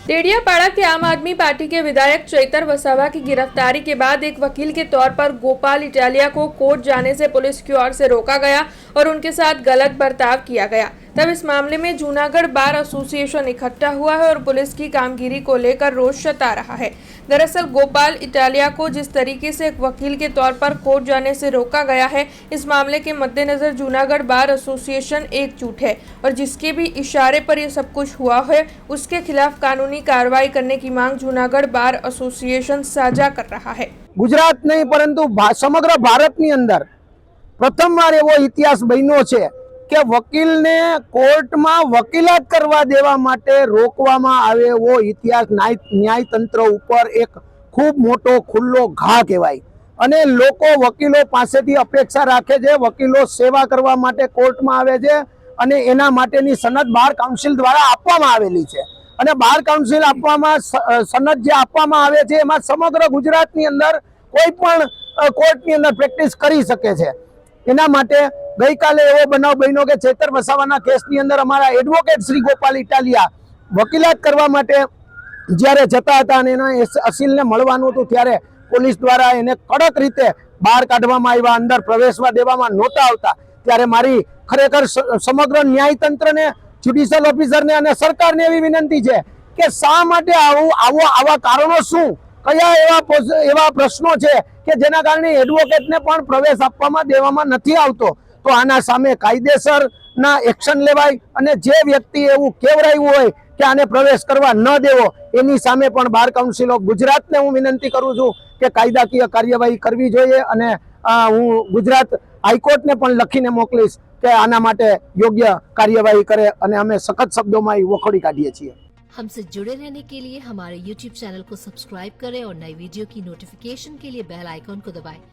डेडियापाड़ा के आम आदमी पार्टी के विधायक चैतर वसावा की गिरफ्तारी के बाद एक वकील के तौर पर गोपाल इटालिया को कोर्ट जाने से पुलिस की ओर से रोका गया और उनके साथ गलत बर्ताव किया गया। तब इस मामले में जूनागढ़ बार एसोसिएशन इकट्ठा हुआ है और पुलिस की कामगिरी को लेकर रोष जता रहा है। दरअसल गोपाल इटालिया को जिस तरीके से एक वकील के तौर पर कोर्ट जाने से रोका गया है, इस मामले के मद्देनजर जूनागढ़ बार एसोसिएशन एकजुट है और जिसके भी इशारे पर यह सब कुछ हुआ है उसके खिलाफ कानूनी कार्रवाई करने की मांग जूनागढ़ बार एसोसिएशन साझा कर रहा है। गुजरात नहीं परंतु समग्र भारतनी अंदर प्रथमवार एवो इतिहास बन्यो छे કે વકીલને કોર્ટમાં વકીલાત કરવા દેવા માટે રોકવામાં આવે એવો ઇતિહાસ ન્યાયતંત્ર ઉપર એક ખૂબ મોટો ખુલ્લો ઘા કહેવાય અને લોકો વકીલો પાસેથી અપેક્ષા રાખે છે, વકીલો સેવા કરવા માટે કોર્ટમાં આવે છે અને એના માટેની સનદ બાર કાઉન્સિલ દ્વારા આપવામાં આવેલી છે અને બાર કાઉન્સિલ આપવામાં સનદ જે આપવામાં આવે છે એમાં સમગ્ર ગુજરાતની અંદર કોઈ પણ કોર્ટની અંદર પ્રેક્ટિસ કરી શકે છે। એના માટે ગઈકાલે એવો બનાવ બન્યો કે ચેતર વસાવાના કેસની અંદર અમારા એડવોકેટ શ્રી ગોપાલ ઇટાલિયા વકીલાત કરવા માટે જ્યારે જતા હતા અને એના અસીલને મળવાનું હતું ત્યારે પોલીસ દ્વારા એને કડક રીતે બહાર કાઢવામાં આવ્યા, અંદર પ્રવેશવા દેવામાં નહોતા આવતા। ત્યારે મારી ખરેખર સમગ્ર ન્યાયતંત્રને, જ્યુડિશિયલ ઓફિસરને અને સરકારને એવી વિનંતી છે કે શા માટે આવા કારણો શું, કયા એવા પ્રશ્નો છે કે જેના કારણે એડવોકેટને પણ પ્રવેશ આપવામાં દેવામાં નથી આવતો। તો આના સામે કાયદેસરના એક્શન લેવાય અને જે વ્યક્તિ એવું કેવરાયું હોય કે આને પ્રવેશ કરવા ન દેવો એની સામે પણ બાર કાઉન્સિલ ઓફ ગુજરાતને હું વિનંતી કરું છું કે કાયદાકીય કાર્યવાહી કરવી જોઈએ અને હું ગુજરાત હાઈકોર્ટને પણ લખીને મોકલીશ કે આના માટે યોગ્ય કાર્યવાही કરે અને અમે સખત શબ્દોમાં વખોડી કાઢીએ છીએ। हमसे जुड़े रहने के लिए हमारे YouTube चैनल को सब्सक्राइब करें और नई वीडियो की नोटिफिकेशन के लिए बेल आइकॉन को दबाएं।